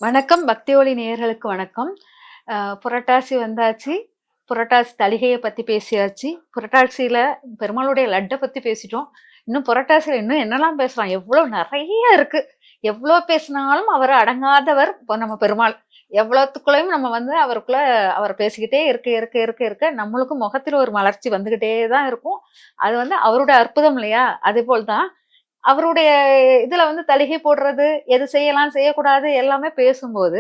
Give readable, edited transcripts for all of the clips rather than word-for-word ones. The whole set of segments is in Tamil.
வணக்கம். பக்தி ஒளி நேயர்களுக்கு வணக்கம். புரட்டாசி வந்தாச்சு. புரட்டாசி தளிகைய பத்தி பேசியாச்சு. புரட்டாசியில பெருமாளுடைய லட்ட பத்தி பேசிட்டோம். இன்னும் புரட்டாசியில இன்னும் என்னலாம் பேசலாம்? எவ்ளோ நெறைய இருக்கு. எவ்ளோ பேசினாலும் அவர் அடங்காதவர் இப்ப நம்ம பெருமாள். எவ்வளத்துக்குள்ளயும் நம்ம வந்து அவருக்குள்ள அவர் பேசிக்கிட்டே இருக்க நம்மளுக்கும் முகத்தில ஒரு மலர்ச்சி வந்துகிட்டே தான் இருக்கும். அது வந்து அவருடைய அற்புதம் இல்லையா? அதேபோல் தான் அவருடைய இதுல வந்து தலிகை போடுறது, எது செய்யலாம், செய்யக்கூடாது எல்லாமே பேசும்போது,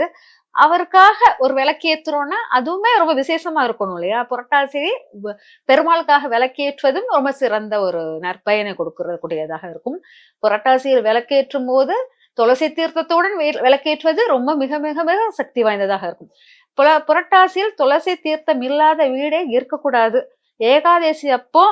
அவருக்காக ஒரு விளக்கேத்துறோம்னா, அதுவுமே ரொம்ப விசேஷமா இருக்கணும் இல்லையா? புரட்டாசி வ பெருமாளுக்காக விளக்கேற்றுவதும் ரொம்ப சிறந்த ஒரு நற்பயனை கொடுக்கக்கூடியதாக இருக்கும். புரட்டாசியில் விளக்கேற்றும்போது, துளசி தீர்த்தத்துடன் விளக்கேற்றுவது ரொம்ப மிக மிக மிக சக்தி வாய்ந்ததாக இருக்கும். புரட்டாசியில் துளசி தீர்த்தம் இல்லாத வீடே இருக்கக்கூடாது. ஏகாதசி அப்போ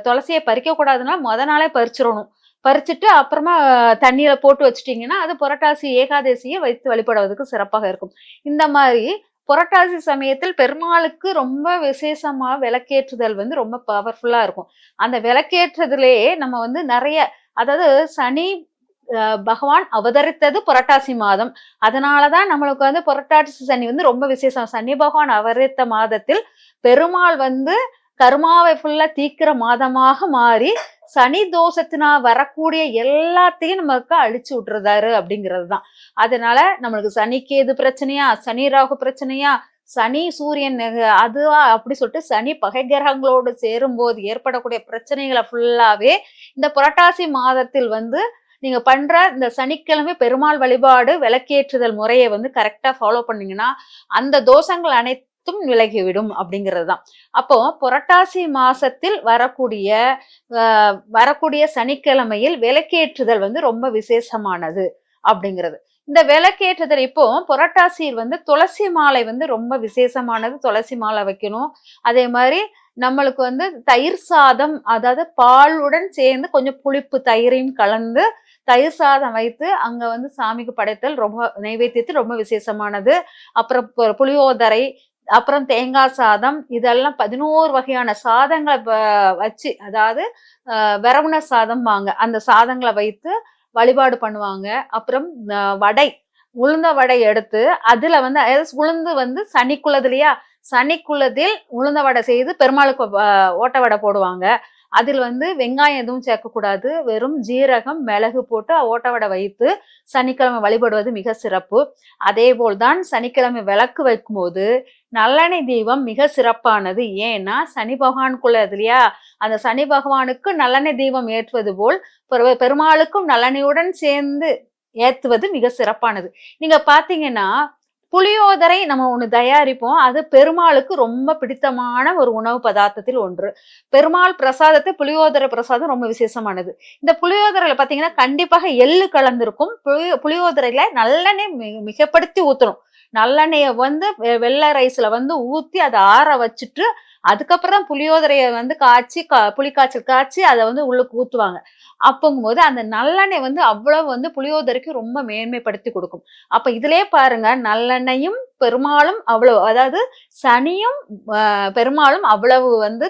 துளசிய பறிக்கக் கூடாதுன்னா, மொத நாளே பறிச்சிரணும். பறிச்சுட்டு அப்புறமா தண்ணீல போட்டு வச்சுட்டீங்கன்னா, அது புரட்டாசி ஏகாதசிய வைத்து வழிபடுவதற்கு சிறப்பாக இருக்கும். இந்த மாரி புரட்டாசி சமயத்தில் பெருமாளுக்கு ரொம்ப விசேஷமா விளக்கேற்றுதல் வந்து ரொம்ப பவர்ஃபுல்லா இருக்கும். அந்த விளக்கேற்றுதலேயே நம்ம வந்து நெறைய அதாவது சனி பகவான் அவதரித்தது புரட்டாசி மாதம். அதனால தான் நம்மளுக்கு வந்து புரட்டாசி சனி வந்து ரொம்ப விசேஷம். சனி பகவான் அவதரித்த மாதத்தில் பெருமாள் வந்து கர்மாவை ஃபுல்லா தீர்க்கிற மாதமாக மாறி, சனி தோஷத்தினால் வரக்கூடிய எல்லாத்தையும் நமக்கு அழிச்சு விட்டுறாரு அப்படிங்கிறதுதான். அதனால நம்மளுக்கு சனி கேது பிரச்சனையா, சனி ராகு பிரச்சனையா, சனி சூரியன் அதுவா அப்படி சொல்லிட்டு சனி பகை கிரகங்களோடு சேரும்போது ஏற்படக்கூடிய பிரச்சனைகளை ஃபுல்லாவே இந்த புரட்டாசி மாதத்தில் வந்து நீங்க பண்ற இந்த சனிக்கிழமை பெருமாள் வழிபாடு விளக்கேற்றுதல் முறையை வந்து கரெக்டா ஃபாலோ பண்ணீங்கன்னா, அந்த தோஷங்கள் அனைத்தும் விலகிவிடும் அப்படிங்கிறதுதான். அப்போ புரட்டாசி மாசத்தில் வரக்கூடிய சனிக்கிழமையில் விளக்கேற்றுதல் வந்து ரொம்ப விசேஷமானது அப்படிங்கிறது. இந்த விளக்கேற்றுதல் இப்போ புரட்டாசியில் வந்து துளசி மாலை வந்து ரொம்ப விசேஷமானது. துளசி மாலை வைக்கணும். அதே மாதிரி நம்மளுக்கு வந்து தயிர் சாதம், அதாவது பாலுடன் சேர்ந்து கொஞ்சம் புளிப்பு தயிரையும் கலந்து தயிர் சாதம் வைத்து அங்க வந்து சாமிக்கு படைத்தல் ரொம்ப நைவேத்தியத்தில் ரொம்ப விசேஷமானது. அப்புறம் புளியோதரை, அப்புறம் தேங்காய் சாதம், இதெல்லாம் 11 வகையான சாதங்கள வச்சு, அதாவது வெரவுன சாதம்பாங்க. அந்த சாதங்கள வைத்து வழிபாடு பண்ணுவாங்க. அப்புறம் வடை, உளுந்த வடை எடுத்து அதுல வந்து அதாவது உளுந்து வந்து சனிக்குள்ளதுலயா, சனிக்குள்ளதில் உளுந்த வடை செய்து பெருமாளுக்கு ஓட்ட வடை போடுவாங்க. அதில் வந்து வெங்காயம் எதுவும் சேர்க்கக்கூடாது. வெறும் ஜீரகம், மிளகு போட்டு ஓட்ட வடை வைத்து சனிக்கிழமை வழிபடுவது மிக சிறப்பு. அதேபோல் தான் சனிக்கிழமை விளக்கு வைக்கும்போது நல்லெண்ணெய் தீபம் மிக சிறப்பானது. ஏன்னா சனி பகவானுக்குள்ள இல்லையா, அந்த சனி பகவானுக்கு நல்லெண்ணெய் தீபம் ஏற்றுவது போல் பெருமாளுக்கும் நல்லெண்ணெயுடன் சேர்ந்து ஏத்துவது மிக சிறப்பானது. நீங்க பாத்தீங்கன்னா புளியோதரை நம்ம ஒண்ணு தயாரிப்போம். அது பெருமாளுக்கு ரொம்ப பிடித்தமான ஒரு உணவு பதார்த்தத்தில் ஒன்று. பெருமாள் பிரசாதத்தை புளியோதரை பிரசாதம் ரொம்ப விசேஷமானது. இந்த புளியோதரையில பாத்தீங்கன்னா கண்டிப்பாக எள்ளு கலந்திருக்கும். புளியோதரையில நல்லெண்ணெய் மிகப்படுத்தி ஊத்தணும். நல்லெண்ணெய வந்து வெள்ளை ரைஸ்ல வந்து ஊத்தி அதை ஆற வச்சுட்டு அதுக்கப்புறம் புளியோதரைய வந்து புளி காய்ச்சல் காய்ச்சி அதை வந்து உள்ளுக்கு ஊத்துவாங்க. அப்பங்கும்போது அந்த நல்லெண்ணெய் வந்து அவ்வளவு வந்து புளியோதரைக்கு ரொம்ப மேன்மைப்படுத்தி கொடுக்கும். அப்ப இதிலே பாருங்க நல்லெண்ணெயும் பெருமாளும் அவ்வளவு, அதாவது சனியும் பெருமாளும் அவ்வளவு வந்து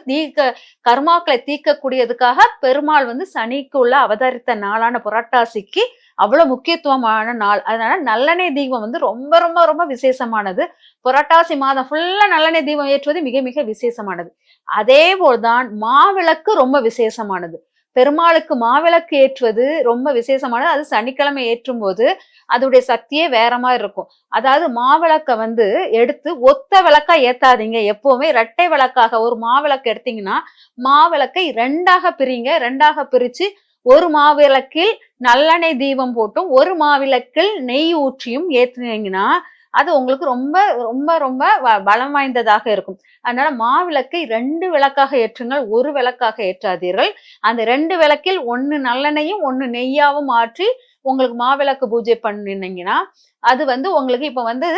கர்மாக்களை தீர்க்கக்கூடியதுக்காக பெருமாள் வந்து சனிக்குள்ள அவதரித்த நாளான புரட்டாசிக்கு அவ்வளவு முக்கியத்துவமான நாள். அதனால நல்லெண்ணெய் தீபம் வந்து ரொம்ப ரொம்ப ரொம்ப விசேஷமானது. புரட்டாசி மாதம் ஃபுல்லா நல்லெண்ணெய் தீபம் ஏற்றுவது மிக மிக விசேஷமானது. அதே போல்தான் மாவிளக்கு ரொம்ப விசேஷமானது. பெருமாளுக்கு மாவிளக்கு ஏற்றுவது ரொம்ப விசேஷமானது. அது சனிக்கிழமை ஏற்றும் போது அதோடைய சக்தியே வேற மாதிரி இருக்கும். அதாவது மாவிளக்க வந்து எடுத்து ஒத்த விளக்கா ஏத்தாதீங்க. எப்பவுமே இரட்டை விளக்காக ஒரு மாவிளக்கு எடுத்தீங்கன்னா மாவிளக்கை 2ஆக பிரிங்க. 2ஆக பிரிச்சு ஒரு மாவிளக்கில் நல்லெண்ணெய் தீபம் போட்டும் ஒரு மாவிளக்கில் நெய் ஊற்றியும் ஏத்துனீங்கன்னா அது உங்களுக்கு ரொம்ப ரொம்ப ரொம்ப பலம் வாய்ந்ததாக இருக்கும். அதனால மாவிளக்கை 2 விளக்காக ஏற்றுங்கள், ஒரு விளக்காக ஏற்றாதீர்கள். அந்த 2 விளக்கில் 1 நல்லெண்ணெயும் 1 நெய்யாவும் மாற்றி உங்களுக்கு மாவிளக்கு பூஜை பண்ணினீங்கன்னா அது வந்து உங்களுக்கு இப்ப வந்து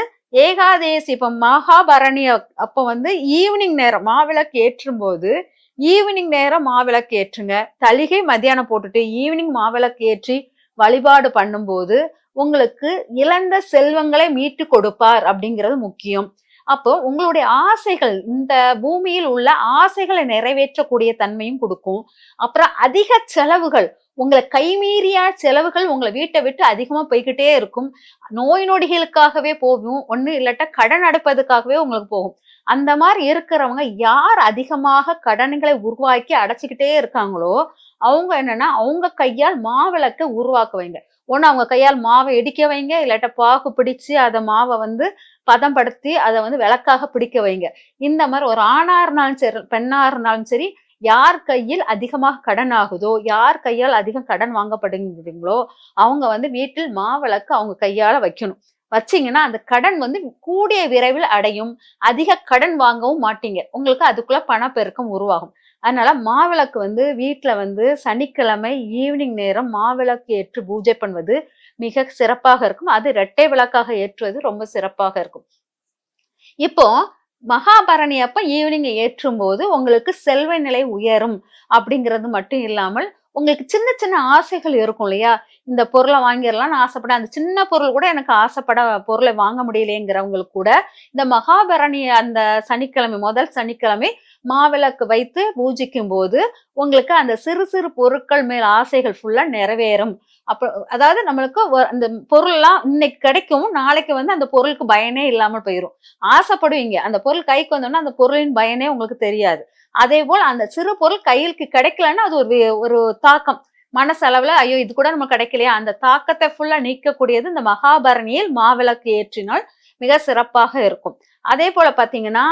ஏகாதேசி, இப்ப மகாபரணி அப்ப வந்து ஈவினிங் நேரம் மாவிளக்கு ஏற்றும் போது ஈவினிங் நேரம் மாவிளக்கு ஏற்றுங்க. தளிகை மத்தியானம் போட்டுட்டு ஈவினிங் மாவிளக்கு ஏற்றி வழிபாடு பண்ணும்போது உங்களுக்கு இழந்த செல்வங்களை மீட்டு கொடுப்பார் அப்படிங்கிறது முக்கியம். அப்போ உங்களுடைய ஆசைகள், இந்த பூமியில் உள்ள ஆசைகளை நிறைவேற்றக்கூடிய தன்மையும் கொடுக்கும். அப்புறம் அதிக செலவுகள், உங்களை கைமீறிய செலவுகள் உங்களை வீட்டை விட்டு அதிகமா போய்க்கிட்டே இருக்கும். நோய் நொடிகளுக்காகவே போகும். ஒண்ணு இல்லாட்டா கடன் அடைப்பதற்காகவே உங்களுக்கு போகும். அந்த மாரி இருக்கிறவங்க யார் அதிகமாக கடன்களை உருவாக்கி அடைச்சுக்கிட்டே இருக்காங்களோ, அவங்க என்னன்னா, அவங்க கையால் மாவிளக்க உருவாக்க வைங்க. ஒண்ணு அவங்க கையால் மாவ இடிக்க வைங்க, இல்லாட்டா பாகு பிடிச்சு அத மாவ வந்து பதப்படுத்தி அத வந்து விளக்காக பிடிக்க வைங்க. இந்த மாரி ஒரு ஆணா இருந்தாலும் சரி, பெண்ணா இருந்தாலும் சரி, யார் கையில் அதிகமாக கடன் ஆகுதோ, யார் கையால் அதிகம் கடன் வாங்கப்படுகிறீங்களோ, அவங்க வந்து வீட்டில் மாவிளக்கு அவங்க கையால வைக்கணும். வச்சீங்கன்னா, அந்த கடன் வந்து கூடிய விரைவில் அடையும். அதிக கடன் வாங்கவும் மாட்டீங்க. உங்களுக்கு அதுக்குள்ள பணப்பெருக்கம் உருவாகும். அதனால மாவிளக்கு வந்து வீட்ல வந்து சனிக்கிழமை ஈவினிங் நேரம் மாவிளக்கு ஏற்றி பூஜை பண்ணுவது மிக சிறப்பாக இருக்கும். அது இரட்டை விளக்காக ஏற்றுவது ரொம்ப சிறப்பாக இருக்கும். இப்போ மகாபரணி அப்ப ஈவினிங் ஏற்றும்போது உங்களுக்கு செல்வ நிலை உயரும் அப்படிங்கிறது மட்டும் இல்லாமல், உங்களுக்கு சின்ன சின்ன ஆசைகள் இருக்கும் இல்லையா? இந்த பொருள வாங்கிரலாம்னு ஆசைப்பட்டேன். அந்த சின்ன பொருள் கூட எனக்கு ஆசைப்பட பொருள வாங்க முடியலையேங்கிறவங்களுக்கு கூட, இந்த மகாபரணி அந்த சனிக்கிழமை, முதல் சனிக்கிழமை மாவிளக்கு வைத்து பூஜிக்கும்போது, உங்களுக்கு அந்த சிறு சிறு பொருட்கள் மேல் ஆசைகள் ஃபுல்லா நிறைவேறும். அப்ப அதாவது நம்மளுக்கு அந்த பொருள்லாம் இன்னைக்கு கிடைக்கும். நாளைக்கு வந்து அந்த பொருளுக்கு பயனே இல்லாம போயிரும். ஆசைப்படுவீங்க. அந்த பொருள் கைக்கு வந்தோனே அந்த பொருளின் பயனே உங்களுக்கு தெரியாது. அதேபோல் அந்த சிறு பொருள் கைக்கு கிடைக்கலன்னா அது ஒரு தாக்கம். மனசளவுல ஐயோ! இது கூட நமக்கு கிடைக்கலையா? அந்த தாக்கத்த ஃபுல்லா நீக்கக்கூடியது இந்த மகாபரணியில் மாவிளக்கு ஏற்றினால் மிக சிறப்பாக இருக்கும். அதேபோல பார்த்தீங்கன்னா,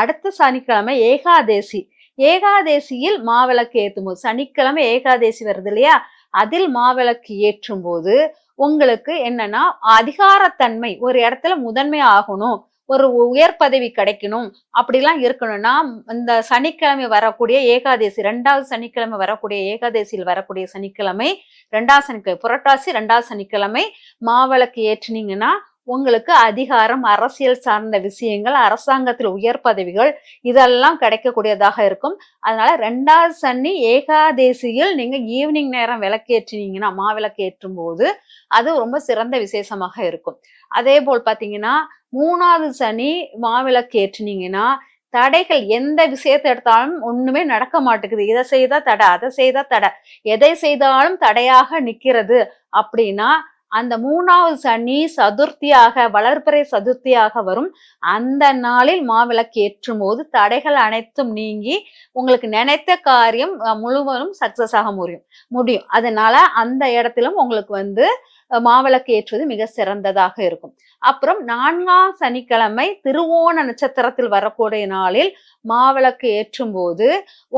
அடுத்த சனிக்கிழமை ஏகாதேசி. ஏகாதேசியில் மாவிளக்கு ஏத்தும்போது சனிக்கிழமை ஏகாதேசி வருது இல்லையா? அதில் மாவிளக்கு ஏற்றும்போது உங்களுக்கு என்னன்னா, அதிகாரத்தன்மை ஒரு இடத்துல முதன்மை ஆகணும். ஒரு உயர் பதவி கிடைக்கணும். அப்படிலாம் இருக்கணும்னா, இந்த சனிக்கிழமை வரக்கூடிய ஏகாதசி 2வது சனிக்கிழமை வரக்கூடிய ஏகாதசியில் வரக்கூடிய சனிக்கிழமை, 2வது சனிக்கிழமை புரட்டாசி 2வது சனிக்கிழமை மாவிளக்கு ஏற்றுனீங்கன்னா, உங்களுக்கு அதிகாரம், அரசியல் சார்ந்த விஷயங்கள், அரசாங்கத்தில் உயர் பதவிகள் இதெல்லாம் கிடைக்கக்கூடியதாக இருக்கும். அதனால 2வது சனி ஏகாதசியில் நீங்க ஈவினிங் நேரம் விளக்கேற்றினீங்கன்னா, மாவிளக்கு ஏற்றும்போது அது ரொம்ப சிறந்த விசேஷமாக இருக்கும். அதேபோல் பார்த்தீங்கன்னா, 3வது சனி மாவிளக்கு ஏற்றுனீங்கன்னா, தடைகள் எந்த விஷயத்த எடுத்தாலும் ஒண்ணுமே நடக்க மாட்டேங்குது. இத செய்தா தடை, அத செய்தா தடை. எதை செய்தாலும் தடையாக நிக்கிறது அப்படின்னா, அந்த 3வது சனி சதுர்த்தியாக வளர்பிறை சதுர்த்தியாக வரும். அந்த நாளில் மாவிளக்கு ஏற்றும்போது தடைகள் அனைத்தும் நீங்கி, உங்களுக்கு நினைத்த காரியம் முழுவதும் சக்சஸ் ஆக முடியும். அதனால அந்த இடத்திலும் உங்களுக்கு வந்து மாவிளக்கு ஏற்றுவது மிக சிறந்ததாக இருக்கும். அப்புறம் 4ஆம் சனிக்கிழமை திருவோண நட்சத்திரத்தில் வரக்கூடிய நாளில் மாவிளக்கு ஏற்றும்போது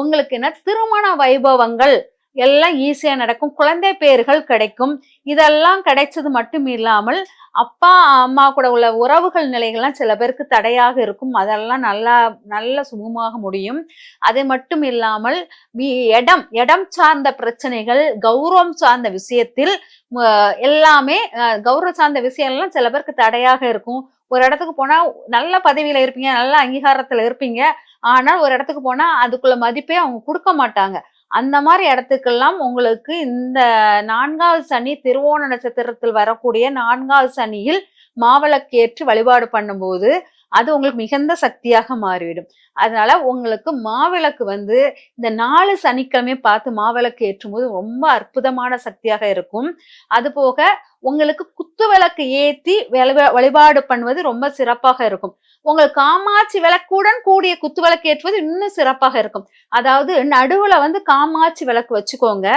உங்களுக்கு என்ன திருமண வைபவங்கள் எல்லாம் ஈஸியா நடக்கும். குழந்தை பேர்கள் கிடைக்கும். இதெல்லாம் கிடைச்சது மட்டும் இல்லாமல் அப்பா அம்மா கூட உள்ள உறவுகள் நிலைகள்லாம் சில பேருக்கு தடையாக இருக்கும். அதெல்லாம் நல்ல சுமூகமாக முடியும். அது மட்டும் இல்லாமல் இடம் சார்ந்த பிரச்சனைகள், கௌரவம் சார்ந்த விஷயத்தில் எல்லாமே கௌரவம் சார்ந்த விஷயம் எல்லாம் சில பேருக்கு தடையாக இருக்கும். ஒரு இடத்துக்கு போனா நல்ல பதவியில இருப்பீங்க, நல்ல அங்கீகாரத்துல இருப்பீங்க. ஆனால் ஒரு இடத்துக்கு போனா அதுக்குள்ள மதிப்பே அவங்க கொடுக்க மாட்டாங்க. அந்த மாதிரி இடத்துக்கெல்லாம் உங்களுக்கு இந்த 4வது சனி திருவோண நட்சத்திரத்தில் வரக்கூடிய 4வது சனியில் மாவிளக்கு ஏற்றி வழிபாடு பண்ணும்போது அது உங்களுக்கு மிகுந்த சக்தியாக மாறிவிடும். அதனால உங்களுக்கு மாவிளக்கு வந்து இந்த 4 சனிக்கிழமை பார்த்து மாவிளக்கு ஏற்றும்போது ரொம்ப அற்புதமான சக்தியாக இருக்கும். அது போக உங்களுக்கு குத்து விளக்கு ஏத்தி வழிபாடு பண்ணுவது ரொம்ப சிறப்பாக இருக்கும். உங்களுக்கு காமாட்சி விளக்குடன் கூடிய குத்து விளக்கு ஏற்றுவது இன்னும் சிறப்பாக இருக்கும். அதாவது நடுவுல வந்து காமாட்சி விளக்கு வச்சுக்கோங்க.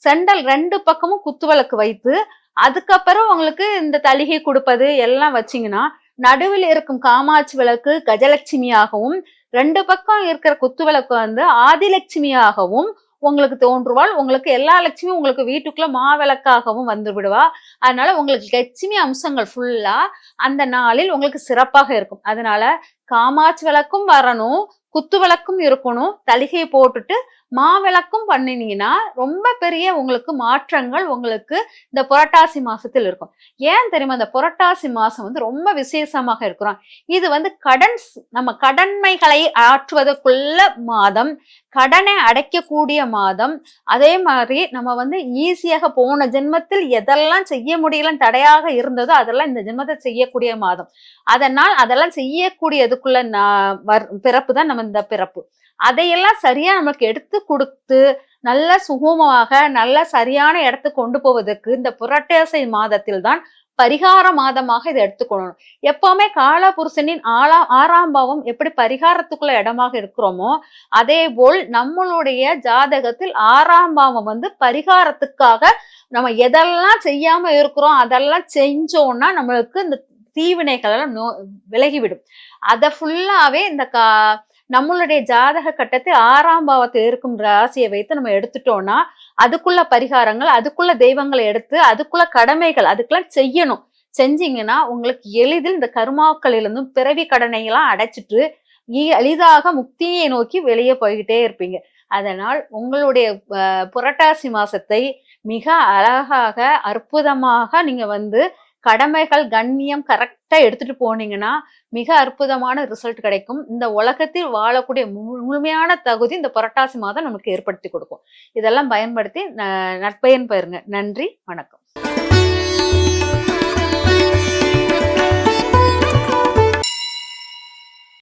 செண்டல் 2 பக்கமும் குத்து விளக்கு வைத்து அதுக்கப்புறம் உங்களுக்கு இந்த தளிகை கொடுப்பது எல்லாம் வச்சீங்கன்னா, நடுவில் இருக்கும் காமாட்சி விளக்கு கஜலட்சுமியாகவும், 2 பக்கம் இருக்கிற குத்து விளக்கு வந்து ஆதிலட்சுமியாகவும் உங்களுக்கு தோன்றுவாள். உங்களுக்கு எல்லா லட்சுமியும் உங்களுக்கு வீட்டுக்குள்ள மாவிளக்காகவும் வந்து விடுவா. அதனால உங்களுக்கு லட்சுமி அம்சங்கள் ஃபுல்லா அந்த நாளில் உங்களுக்கு சிறப்பாக இருக்கும். அதனால காமாட்சி விளக்கும் வரணும், குத்து விளக்கும் இருக்கணும், தளிகை போட்டுட்டு மாவிளக்கும் பண்ணினீங்கன்னா ரொம்ப பெரிய உங்களுக்கு மாற்றங்கள் உங்களுக்கு இந்த புரட்டாசி மாசத்தில் இருக்கும். ஏன் தெரியுமா? இந்த புரட்டாசி மாசம் வந்து ரொம்ப விசேஷமாக இருக்கிறோம். இது வந்து நம்ம கடன்மைகளை ஆற்றுவதற்குள்ள மாதம், கடனை அடைக்கக்கூடிய மாதம். அதே மாதிரி நம்ம வந்து ஈஸியாக போன ஜென்மத்தில் எதெல்லாம் செய்ய முடியல தடையாக இருந்ததோ அதெல்லாம் இந்த ஜென்மத்தை செய்யக்கூடிய மாதம். அதனால் அதெல்லாம் செய்யக்கூடியதுக்குள்ள பிறப்பு தான் நம்ம சம்பந்த பிறப்பு. அதையெல்லாம் சரியா நமக்கு எடுத்து கொடுத்து நல்ல சுகமமாக நல்ல சரியான இடத்துக்கு கொண்டு போவதற்கு இந்த புரட்டாசி மாதத்தில் தான் பரிகார மாதமாக இதை எடுத்துக்கொள்ளணும். எப்பவுமே காலபுருஷனின் 6ஆம் பாவம் எப்படி பரிகாரத்துக்குள்ள இடமாக இருக்கிறோமோ, அதே போல் நம்மளுடைய ஜாதகத்தில் 6ஆம் பாவம் வந்து பரிகாரத்துக்காக நம்ம எதெல்லாம் செய்யாம இருக்கிறோம் அதெல்லாம் செஞ்சோம்னா நம்மளுக்கு இந்த தீவினைகள் எல்லாம் விலகிவிடும். அத ஃபுல்லாவே இந்த நம்மளுடைய ஜாதக கட்டத்தை 6ஆம் பாவத்தில் இருக்கும் ராசியை வைத்து நம்ம எடுத்துட்டோம்னா அதுக்குள்ள பரிகாரங்கள், அதுக்குள்ள தெய்வங்களை எடுத்து அதுக்குள்ள கடமைகள் அதுக்கெல்லாம் செய்யணும். செஞ்சீங்கன்னா உங்களுக்கு எளிதில் இந்த கர்மாக்களிலிருந்தும் பிறவி கடனை எல்லாம் அடைச்சிட்டு எளிதாக முக்தியை நோக்கி வெளியே போய்கிட்டே இருப்பீங்க. அதனால் உங்களுடைய புரட்டாசி மாசத்தை மிக அழகாக அற்புதமாக நீங்க வந்து கடமைகள் கண்ணியம் கரெக்டா எடுத்துட்டு போனீங்கன்னா மிக அற்புதமான ரிசல்ட் கிடைக்கும். இந்த உலகத்தில் வாழக்கூடிய முழுமையான தகுதி இந்த புரட்டாசி மாதம் நமக்கு ஏற்படுத்தி கொடுக்கும். இதெல்லாம் பயன்படுத்தி நற்பயன் பெறுங்க. நன்றி, வணக்கம்.